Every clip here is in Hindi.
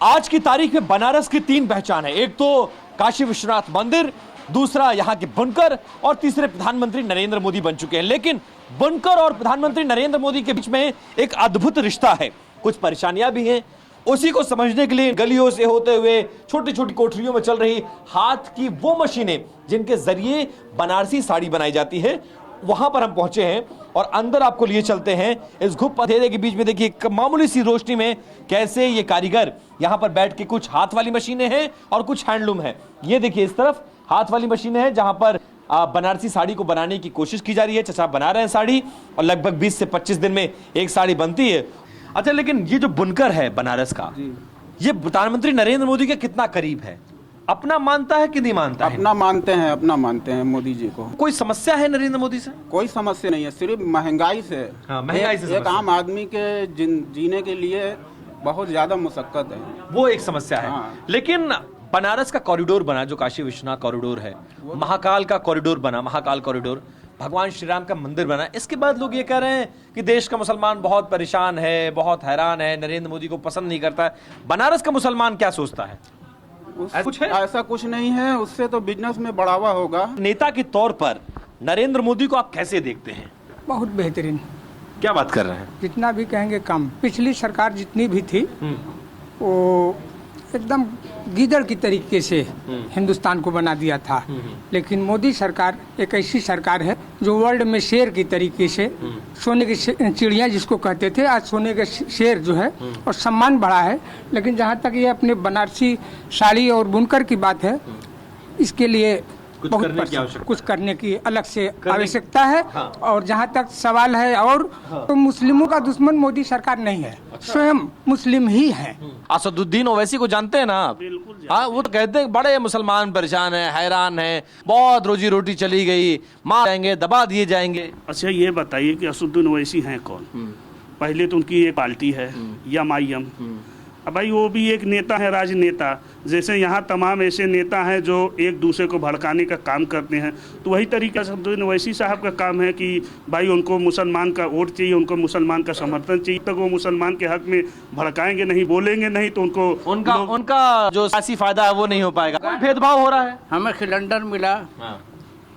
आज की तारीख में बनारस की तीन पहचान है। एक तो काशी विश्वनाथ मंदिर, दूसरा यहाँ के बुनकर और तीसरे प्रधानमंत्री नरेंद्र मोदी बन चुके हैं। लेकिन बुनकर और प्रधानमंत्री नरेंद्र मोदी के बीच में एक अद्भुत रिश्ता है। कुछ परेशानियां भी हैं। उसी को समझने के लिए गलियों से होते हुए छोटी छोटी कोठरियों में चल रही हाथ की वो मशीनें जिनके जरिए बनारसी साड़ी बनाई जाती है, वहां पर हम पहुंचे हैं और अंदर आपको लिए चलते हैं। इस घुप अंधेरे के बीच में देखिए एक मामूली सी रोशनी में कैसे ये कारीगर यहां पर बैठ के, कुछ हाथ वाली मशीनें हैं और कुछ हैंडलूम है। ये देखिए इस तरफ हाथ वाली मशीनें हैं जहां पर बनारसी साड़ी को बनाने की कोशिश की जा रही है। चचा बना रहे हैं साड़ी और लगभग 20 से 25 दिन में एक साड़ी बनती है। अच्छा, लेकिन ये जो बुनकर है बनारस का, ये प्रधानमंत्री नरेंद्र मोदी के कितना करीब है? अपना मानता है कि नहीं मानता है? अपना मानते हैं मोदी जी को। कोई समस्या है नरेंद्र मोदी से? कोई समस्या नहीं है, सिर्फ महंगाई से। महंगाई से एक आम आदमी के जीने के लिए बहुत ज्यादा मुशक्कत है, वो एक समस्या है। लेकिन बनारस का कॉरिडोर बना, जो काशी विश्वनाथ कॉरिडोर है, महाकाल का कॉरिडोर बना, महाकाल कॉरिडोर, भगवान श्री राम का मंदिर बना। इसके बाद लोग ये कह रहे हैं कि देश का मुसलमान बहुत परेशान है, बहुत हैरान है, नरेंद्र मोदी को पसंद नहीं करता है। बनारस का मुसलमान क्या सोचता है? ऐसा कुछ नहीं है, उससे तो बिजनेस में बढ़ावा होगा। नेता के तौर पर नरेंद्र मोदी को आप कैसे देखते हैं? बहुत बेहतरीन। क्या बात कर रहे हैं? जितना भी कहेंगे कम। पिछली सरकार जितनी भी थी वो एकदम गीदड़ की तरीके से हिंदुस्तान को बना दिया था। लेकिन मोदी सरकार एक ऐसी सरकार है जो वर्ल्ड में शेर की तरीके से, सोने की चिड़िया जिसको कहते थे, आज सोने के शेर जो है और सम्मान बढ़ा है। लेकिन जहाँ तक ये अपने बनारसी साड़ी और बुनकर की बात है, इसके लिए कुछ करने की अलग से आवश्यकता है। और जहाँ तक सवाल है तो मुस्लिमों का दुश्मन मोदी सरकार नहीं है, स्वयं मुस्लिम ही है। असदुद्दीन ओवैसी को जानते हैं ना आप? हाँ, वो तो कहते हैं बड़े मुसलमान परेशान है, हैरान है, बहुत रोजी रोटी चली गई, मार जाएंगे, दबा दिए जाएंगे। अच्छा, ये बताइए कि असदुद्दीन ओवैसी हैं कौन? पहले तो उनकी एक पार्टी है MIM। अब भाई वो भी एक नेता है, राजनेता। जैसे यहाँ तमाम ऐसे नेता हैं जो एक दूसरे को भड़काने का काम करते हैं, तो वही तरीका से असदुद्दीन ओवैसी साहब का काम है कि भाई उनको मुसलमान का वोट चाहिए, उनको मुसलमान का समर्थन चाहिए। तक वो मुसलमान के हक में भड़काएंगे नहीं, बोलेंगे नहीं, तो उनका जो सियासी फायदा है वो नहीं हो पाएगा। कोई भेदभाव हो रहा है? हमें सिलेंडर मिला,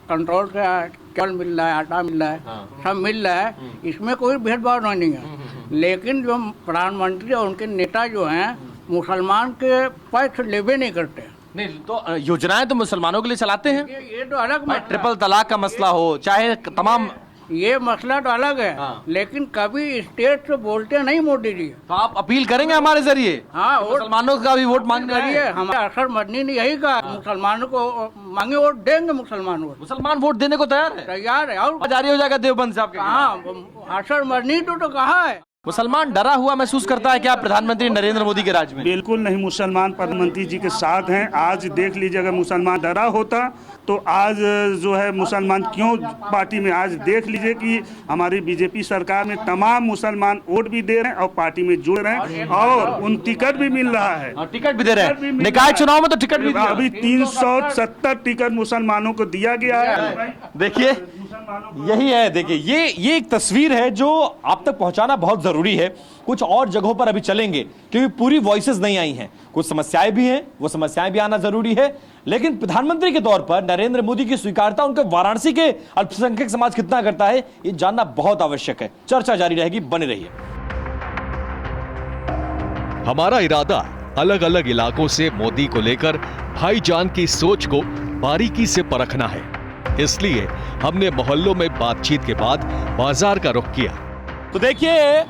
कंट्रोल का केवल मिल रहा है, आटा मिल रहा है, सब मिल रहा है, इसमें कोई भेदभाव नहीं है। लेकिन जो प्रधानमंत्री और उनके नेता जो हैं मुसलमान के पक्ष लेवे नहीं करते। नहीं तो योजनाएं तो मुसलमानों के लिए चलाते हैं। ये तो अलग ट्रिपल तलाक का मसला हो, चाहे तमाम, ये मसला तो अलग है। लेकिन कभी स्टेट से बोलते नहीं मोदी जी। तो आप अपील करेंगे हमारे जरिए? हाँ, मुसलमानों का भी वोट मांगने करिए। हमारे असर मदनी ने यही कहा, मुसलमानों को मांगे वोट देंगे, मुसलमान वोट देने को तैयार है। और जारी हो जाएगा देवबंद साहब के। हाँ, असर मदनी तो कहा है। मुसलमान डरा हुआ महसूस करता है क्या प्रधानमंत्री नरेंद्र मोदी के राज में? बिल्कुल नहीं, मुसलमान प्रधानमंत्री जी के साथ हैं। आज देख लीजिए, अगर मुसलमान डरा होता तो आज जो है मुसलमान क्यों पार्टी में? आज देख लीजिए कि हमारी बीजेपी सरकार में तमाम मुसलमान वोट भी दे रहे हैं और पार्टी में जुड़ रहे हैं और उन टिकट भी मिल रहा है। टिकट भी दे रहे हैं, निकाय चुनाव में तो टिकट भी अभी 370 टिकट मुसलमानों को दिया गया है। देखिए यही है। देखिए ये एक तस्वीर है जो आप तक पहुंचाना बहुत जरूरी है। कुछ और जगहों पर अभी चलेंगे क्योंकि पूरी वॉइसेस नहीं आई हैं, कुछ समस्याएं भी हैं, वो समस्याएं भी आना जरूरी है। लेकिन प्रधानमंत्री के तौर पर नरेंद्र मोदी की स्वीकारता उनके वाराणसी के अल्पसंख्यक समाज कितना करता है, ये जानना बहुत आवश्यक है। चर्चा जारी रहेगी, बने रहिए। हमारा इरादा अलग अलग इलाकों से मोदी को लेकर भाईजान की सोच को बारीकी से परखना है। इसलिए हमने मोहल्लों में बातचीत के बाद बाजार का रुख किया। तो देखिए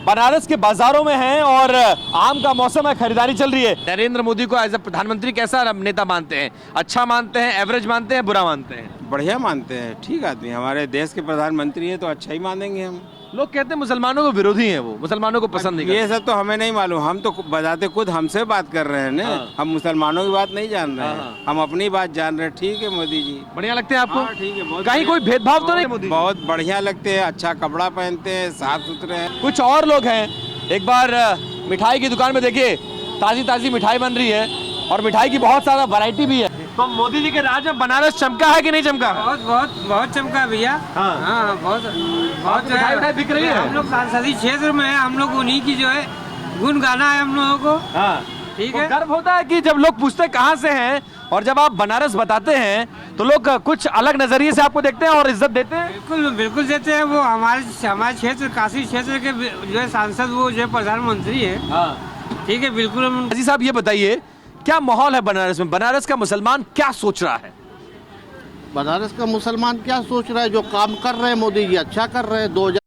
बनारस के बाजारों में हैं और आम का मौसम है, खरीदारी चल रही है। नरेंद्र मोदी को एज ए प्रधानमंत्री कैसा नेता मानते हैं? अच्छा मानते हैं, एवरेज मानते हैं, बुरा मानते हैं? बढ़िया मानते हैं, ठीक आदमी। हमारे देश के प्रधानमंत्री हैं तो अच्छा ही मानेंगे हम। लोग कहते हैं मुसलमानों को विरोधी हैं, वो मुसलमानों को पसंद नहीं करते। ये सब तो हमें नहीं मालूम, हम तो बताते खुद हमसे बात कर रहे हैं ना। हम मुसलमानों की बात नहीं जान रहे हैं, हम अपनी बात जान रहे हैं। ठीक है मोदी जी, बढ़िया लगते हैं आपको? ठीक है, कहीं कोई भेदभाव तो नहीं? मोदी बहुत बढ़िया लगते हैं, अच्छा कपड़ा पहनते हैं, साफ सुथरे हैं। कुछ और लोग हैं, एक बार मिठाई की दुकान में देखिए, ताजी ताजी मिठाई बन रही है और मिठाई की बहुत सारा वैरायटी भी है। तो मोदी जी के राज में बनारस चमका है कि नहीं चमका? बहुत चमका है भैया। हाँ, बहुत मिठाई बिक रही है। हम लोग संसदीय क्षेत्र में है, हम लोग उन्हीं की जो है गुण गाना है हम लोगों को। ठीक तो है। गर्व होता है कि जब लोग पूछते हैं कहाँ से हैं और जब आप बनारस बताते हैं तो लोग कुछ अलग नजरिए से आपको देखते हैं और इज्जत देते हैं। बिल्कुल बिल्कुल देते हैं। वो हमारे क्षेत्र काशी क्षेत्र के जो है सांसद, वो जो है प्रधानमंत्री है। ठीक है, बिल्कुल हम। अजी साहब ये बताइए क्या माहौल है बनारस में, बनारस का मुसलमान क्या सोच रहा है? बनारस का मुसलमान क्या सोच रहा है? जो काम कर रहे हैं मोदी जी अच्छा कर रहे हैं। 2000